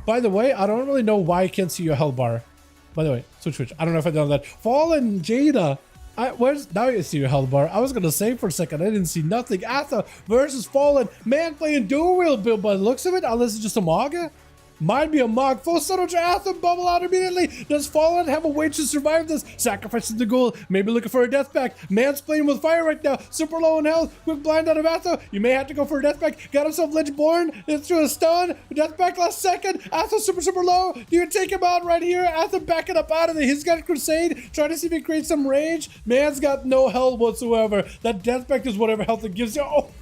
By the way, I don't really know why I can't see your health bar. By the way, switch. I don't know if I've done that. Fallen Jada. Where's now you see your health bar? I was gonna say for a second, I didn't see nothing. Atha versus Fallen. Man playing dual wheel build by the looks of it, unless it's just a Maga. Might be a Mog. Full subtle to Atha, bubble out immediately. Does Fallen have a way to survive this? Sacrificing the goal. Maybe looking for a death pack. Man's playing with fire right now. Super low in health. Quick blind out of Atha. You may have to go for a death pack. Got himself Lich Born. Into a stun. Death pack last second. Atha super low. Do you take him out right here? Atha backing up out of there. He's got Crusade. Trying to see if he creates some range. Man's got no health whatsoever. That death pack is whatever health it gives you. Oh.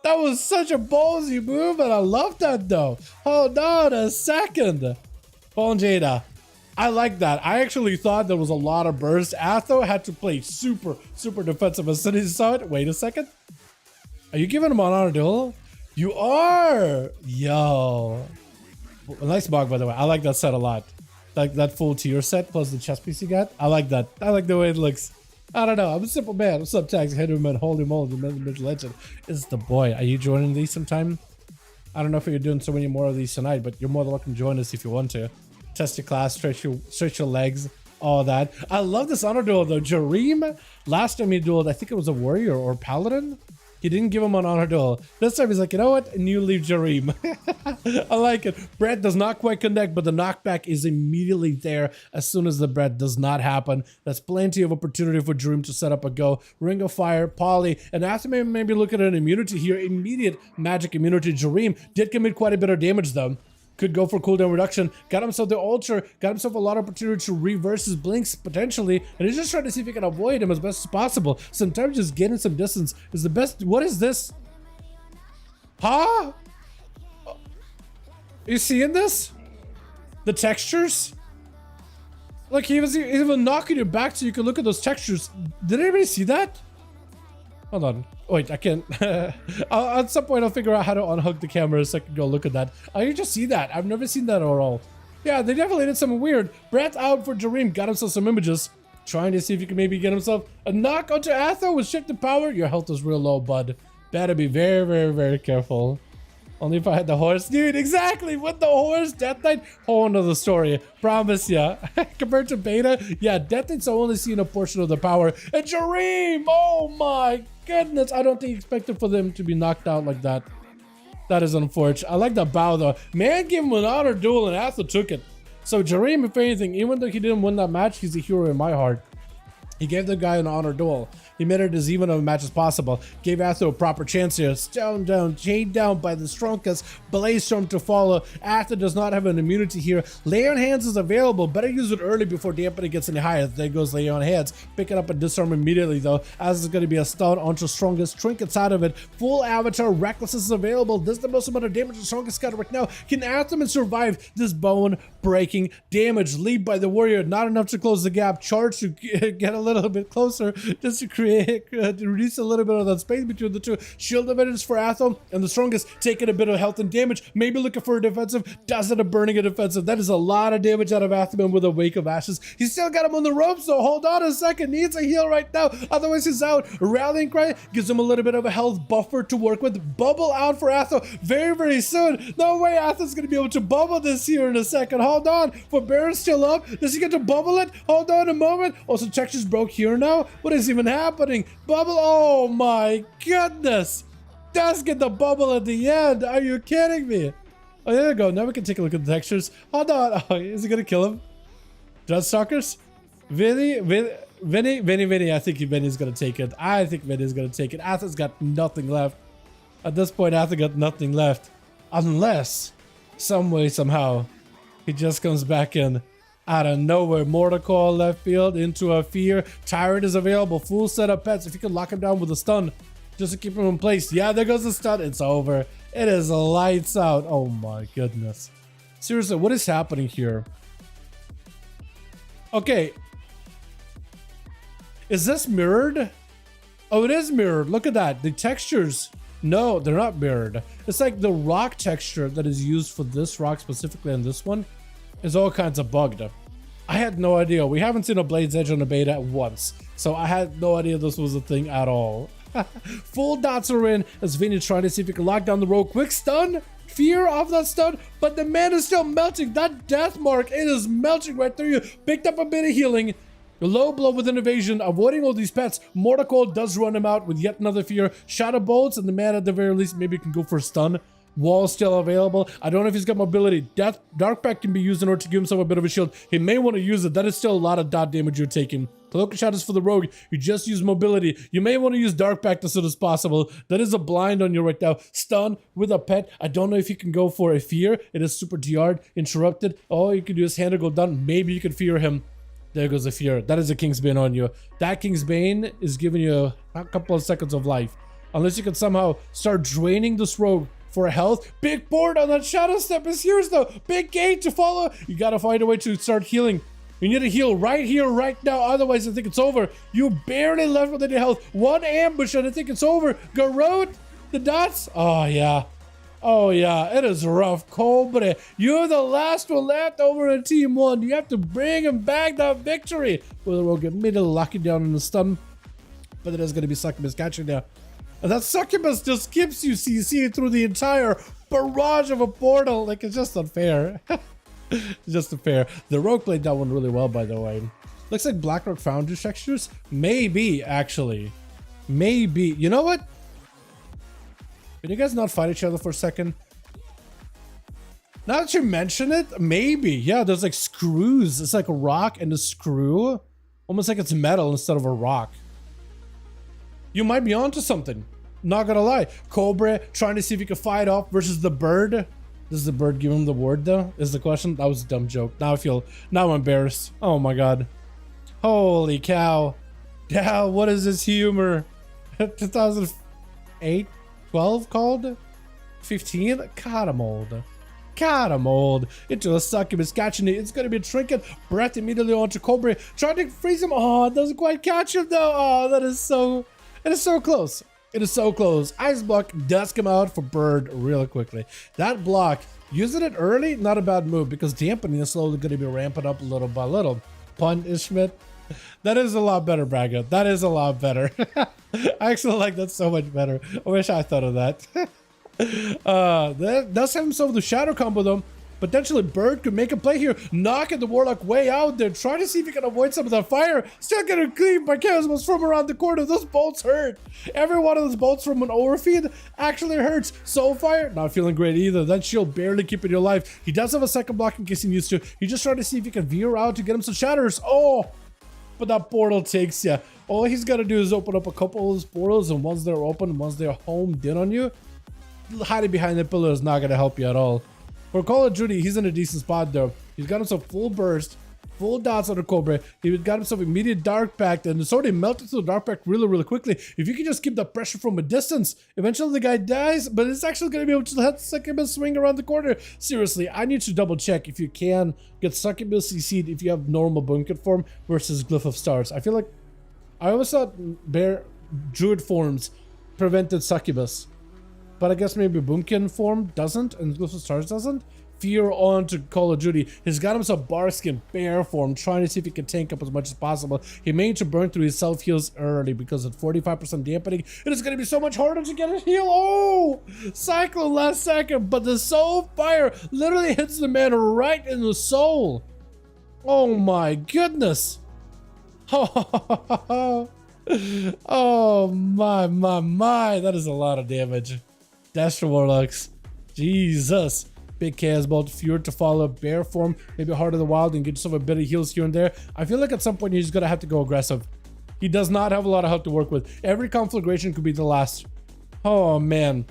That was such a ballsy move, and I love that though. Hold on a second. Fallen Jada. I like that. I actually thought there was a lot of burst. Atho had to play super defensive as soon as he saw it. Wait a second. Are you giving him an honor duel? You are! Yo. Nice Mog, by the way. I like that set a lot. Like that full tier set plus the chest piece you got. I like that. I like the way it looks. I don't know. I'm a simple man. What's up, Tags? Head man, holy moly, the legend is the boy. Are you joining these sometime? I don't know if you're doing so many more of these tonight, but you're more than welcome to join us if you want to. Test your class, stretch your legs, all that. I love this honor duel though. Jareem, last time he dueled, I think it was a warrior or paladin. He didn't give him an honor duel. This time he's like, you know what? And you leave Jareem. I like it. Bread does not quite connect, but the knockback is immediately there as soon as the bread does not happen. That's plenty of opportunity for Jareem to set up a go. Ring of Fire, Poly, and after maybe look at an immunity here, immediate magic immunity. Jareem did commit quite a bit of damage though. Could go for cooldown reduction. Got himself the ultra. Got himself a lot of opportunity to reverse his blinks potentially. And he's just trying to see if he can avoid him as best as possible. Sometimes just getting some distance is the best. What is this? Huh? You seeing this? The textures? Like he was even knocking you back so you can look at those textures. Did anybody see that? Hold on. Wait, I can't. At some point, I'll figure out how to unhook the camera so I can go look at that. Oh, you just see that. I've never seen that at all. Yeah, they definitely did something weird. Brett out for Jareem. Got himself some images. Trying to see if he can maybe get himself a knock onto Atho with shifted power. Your health is real low, bud. Better be very careful. Only if I had the horse. Dude, exactly. With the horse, Death Knight, whole another story. Promise ya. Compared to beta, yeah, Death Knight's only seen a portion of the power. And Jareem, oh my goodness. I don't think expected for them to be knocked out like that. That is unfortunate. I like the bow though. Man gave him an honor duel and Atho took it. So Jareem, if anything, even though he didn't win that match, he's a hero in my heart. He gave the guy an honor duel. He made it as even of a match as possible. Gave Atho a proper chance here. Down, chained down by the strongest. Blaze Storm to follow. Atho does not have an immunity here. Lay on Hands is available. Better use it early before dampening gets any higher. There goes Lay on Hands. Pick it up and disarm immediately though, as it's going to be a stun onto strongest. Trinkets out of it. Full Avatar. Reckless is available. This is the most amount of damage the strongest got right now. Can Atho survive this bone breaking damage? Lead by the warrior. Not enough to close the gap. Charge to get a little bit closer just to create to reduce a little bit of that space between the two. Shield of Vengeance for Atho, and the strongest taking a bit of health and damage. Maybe looking for a defensive. Does it a burning a defensive. That is a lot of damage out of Atho with a Wake of Ashes. He's still got him on the ropes, so hold on a second. Needs a heal right now. Otherwise he's out. Rallying Cry gives him a little bit of a health buffer to work with. Bubble out for Atho very soon. No way Atho's going to be able to bubble this here in a second. Hold on. Forbearance still up. Does he get to bubble it? Hold on a moment. Also, textures broke here now. What is even happening? Bubble. Oh my goodness. Does get the bubble at the end. Are you kidding me? Oh, there we go. Now we can take a look at the textures. Hold on. Oh, is he going to kill him? Dreadstalkers? Vinny. I think Vinny's going to take it. I think Vinny's going to take it. Atho's got nothing left. At this point, Atho got nothing left. Unless, some way, somehow, he just comes back in out of nowhere. Mortal Coil left field into a fear. Tyrant is available. Full set of pets. If you can lock him down with a stun just to keep him in place. Yeah, there goes the stun. It's over. It is lights out. Oh my goodness. Seriously, what is happening here? Okay. Is this mirrored? Oh, it is mirrored. Look at that. The textures. No, they're not mirrored. It's like the rock texture that is used for this rock specifically and this one is all kinds of bugged. I had no idea. We haven't seen a Blade's Edge on the beta once, so I had no idea this was a thing at all. Full dots are in as Vinny trying to see if he can lock down the row. Quick stun. fear off that stun, but the man is still melting. That death mark, it is melting right through you. Picked up a bit of healing. Low blow with an evasion, avoiding all these pets. Mortal Coil does run him out with yet another fear. Shadow bolts, and the man at the very least maybe can go for a stun. Wall still available. I don't know if he's got mobility. Dark Pact can be used in order to give himself a bit of a shield. He may want to use it. That is still a lot of dot damage you're taking. Cloak Shadows for the rogue. You just use mobility. You may want to use Dark Pact as soon as possible. That is a blind on you right now. Stun with a pet. I don't know if you can go for a fear. It is super DR'd, interrupted. All you can do is hand to go down. Maybe you can fear him. There goes the fear. That is a King's Bane on you. That King's Bane is giving you a couple of seconds of life. Unless you can somehow start draining this rogue for health. Big board on that Shadow Step is yours though. Big gate to follow. You gotta find a way to start healing. You need to heal right here, right now. Otherwise, I think it's over. You barely left with any health. One ambush and I think it's over. Garrote, the dots. Oh yeah. Oh yeah, it is rough. Cobra, you're the last one left over in Team 1. You have to bring him back that victory. Well, we'll get middle, lock you down in the stun. But it is going to be Succubus catching now. And that Succubus just skips you CC through the entire barrage of a portal. Like, it's just unfair. It's just unfair. The Rogue played that one really well, by the way. Looks like Blackrock Foundry textures. Maybe, actually. Maybe. You know what? Can you guys not fight each other for a second? Now that you mention it, maybe. Yeah, there's like screws. It's like a rock and a screw. Almost like it's metal instead of a rock. You might be onto something. Not gonna lie. Cobra trying to see if he can fight off versus the bird. Does the bird give him the word though? Is the question. That was a dumb joke. Now I'm embarrassed. Oh my god. Holy cow. Yeah, what is this humor? 2008? 12 called? 15? Got him old. Got him old. Into a Succubus catching it. It's gonna be a trinket. Breath immediately onto Cobra. Trying to freeze him. Oh, it doesn't quite catch him though. Oh, that is so... It is so close. It is so close. Ice block does come out for bird really quickly. That block, using it early, not a bad move because dampening is slowly gonna be ramping up little by little. Punishment. That is a lot better, Braga. That is a lot better. I actually like that so much better. I wish I thought of that. That does have himself the shadow combo though. Potentially Bird could make a play here. Knocking the Warlock way out there. Trying to see if he can avoid some of that fire. Still getting cleaned by Chaos from around the corner. Those bolts hurt. Every one of those bolts from an overfeed actually hurts. Soulfire, not feeling great either. That shield barely keeping you alive. He does have a second block in case he needs to. He's just trying to see if he can veer out to get him some shatters. Oh! But that portal takes you. All he's got to do is open up a couple of those portals, and once they're open, once they're homed in on you, hiding behind the pillar is not going to help you at all. For Call of Duty, he's in a decent spot though. He's got himself full burst, full dots on the Cobra. He got himself immediate Dark Pact, and it's already melted through the Dark Pact really, really quickly. If you can just keep the pressure from a distance, eventually the guy dies, but it's actually going to be able to let Succubus swing around the corner. Seriously, I need to double check if you can get Succubus CC'd if you have normal Bunket form versus Glyph of Stars. I feel like I always thought Bear Druid forms prevented Succubus. But I guess maybe Bunkin form doesn't, and Glyph of Stars doesn't. Fear on to Call of Duty. He's got himself Barskin Bear form, trying to see if he can tank up as much as possible. He may need to burn through his self-heals early because at 45% dampening, it is going to be so much harder to get a heal. Oh! Cyclone last second, but the Soul Fire literally hits the man right in the soul. Oh my goodness. Oh my. That is a lot of damage. Destro Warlocks. Jesus. Big Chaos Bolt, Fear to follow, Bear form, maybe Heart of the Wild, and get yourself a bit of heals here and there. I feel like at some point he's gonna have to go aggressive. He does not have a lot of health to work with. Every conflagration could be the last. Oh man.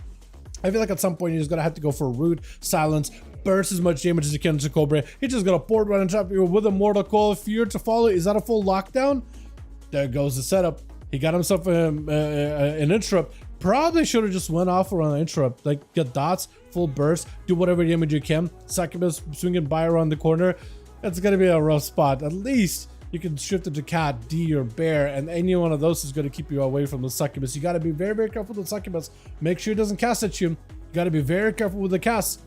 I feel like at some point he's gonna have to go for Root, Silence, burst as much damage as he can to Cobra. He's just gonna port right on top of you with a Mortal Coil. Fear to follow. Is that a full lockdown? There goes the setup. He got himself an interrupt. Probably should have just went off around the interrupt. Like, get dots, full burst, do whatever damage you can. Succubus swinging by around the corner. It's gonna be a rough spot. At least you can shift it to Cat, D, or Bear, and any one of those is gonna keep you away from the Succubus. You gotta be very, very careful with the Succubus. Make sure he doesn't cast at you. You gotta be very careful with the cast.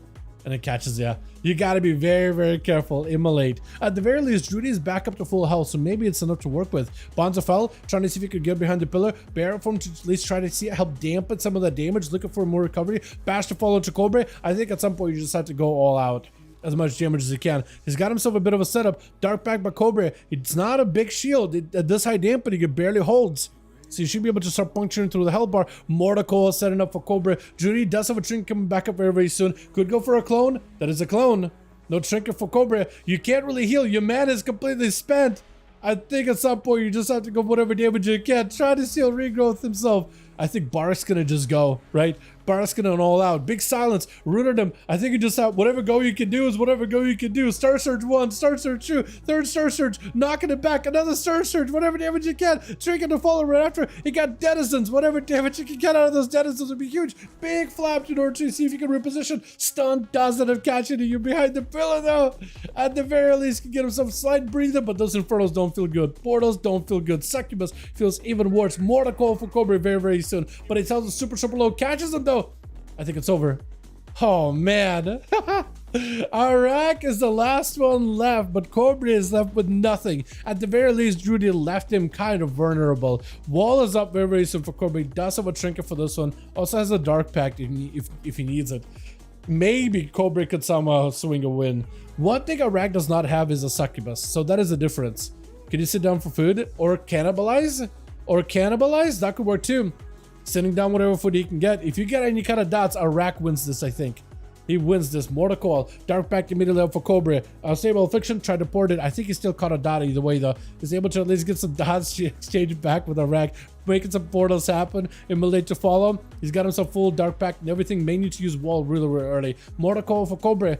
And it catches ya. You gotta be very, very careful. Immolate. At the very least, Drudy is back up to full health, so maybe it's enough to work with. Bonds of Fell, trying to see if he could get behind the pillar. Barrel Form to at least try to see it, help dampen some of the damage, looking for more recovery. Bash to follow to Cobra. I think at some point you just have to go all out. As much damage as he can. He's got himself a bit of a setup. Dark back by Cobra. It's not a big shield. At this high dampening, it barely holds. So you should be able to start puncturing through the health bar. Mortical is setting up for Cobra. Judy does have a trinket coming back up very, very soon. Could go for a clone. That is a clone. No trinket for Cobra. You can't really heal. Your mana is completely spent. I think at some point you just have to go whatever damage you can. Try to seal regrowth himself. I think Barak's gonna just go, right? Barak's gonna all out. Big silence. Rooted him. I think you just have whatever go you can do is whatever go you can do. Star Surge 1, Star Surge 2, third Star Surge, knocking it back, another Star Surge, whatever damage you can. Trinket to follow right after. He got denizens. Whatever damage you can get out of those denizens would be huge. Big flap in order to see if you can reposition. Stun doesn't have catching you behind the pillar though. At the very least, can get him some slight breather, but those Infernos don't feel good. Portals don't feel good. Succubus feels even worse. More to call for Cobra very, very soon. But he tells him super, super low. Catches him though. I think it's over. Oh man. Arak is the last one left, but Cobra is left with nothing. At the very least, Drudy left him kind of vulnerable. Wall is up very, very soon for Cobra. He does have a trinket for this one. Also has a dark pact if he needs it. Maybe Cobra could somehow swing a win. One thing Arak does not have is a succubus, so that is the difference. Can you sit down for food or cannibalize? Or cannibalize? That could work too. Sitting down whatever food he can get. If you get any kind of dots, Arak wins this, I think. He wins this. Mortal Dark back immediately up for Cobra. Stable Affliction, tried to port it. I think he still caught a dot either way though. He's able to at least get some dots exchanged back with Arak. Making some portals happen. Immolate to follow. He's got himself full Dark Pact and everything. May need to use Wall really, really early. Mortal for Cobra.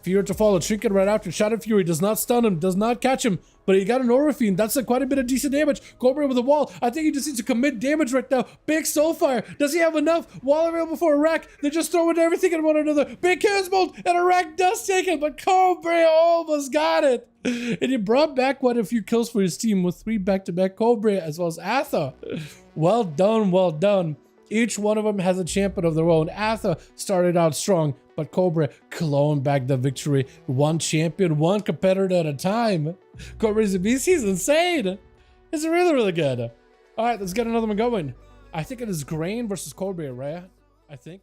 Fear to follow. Trinket right after. Shadow Fury does not stun him. Does not catch him. But he got an Aura Fiend. That's quite a bit of decent damage. Cobra with a wall. I think he just needs to commit damage right now. Big Soulfire. Does he have enough? Wall available for Arak. They're just throwing everything at one another. Big Chaos Bolt. And Arak does take it. But Cobra almost got it. And he brought back quite a few kills for his team with 3 back-to-back Cobra as well as Atha. Well done. Well done. Each one of them has a champion of their own. Atha started out strong, but Cobra clawing back the victory. One champion, one competitor at a time. Cobra's a beast. He's insane. It's really, really good. All right, let's get another one going. I think it is Grain versus Cobra, right? I think.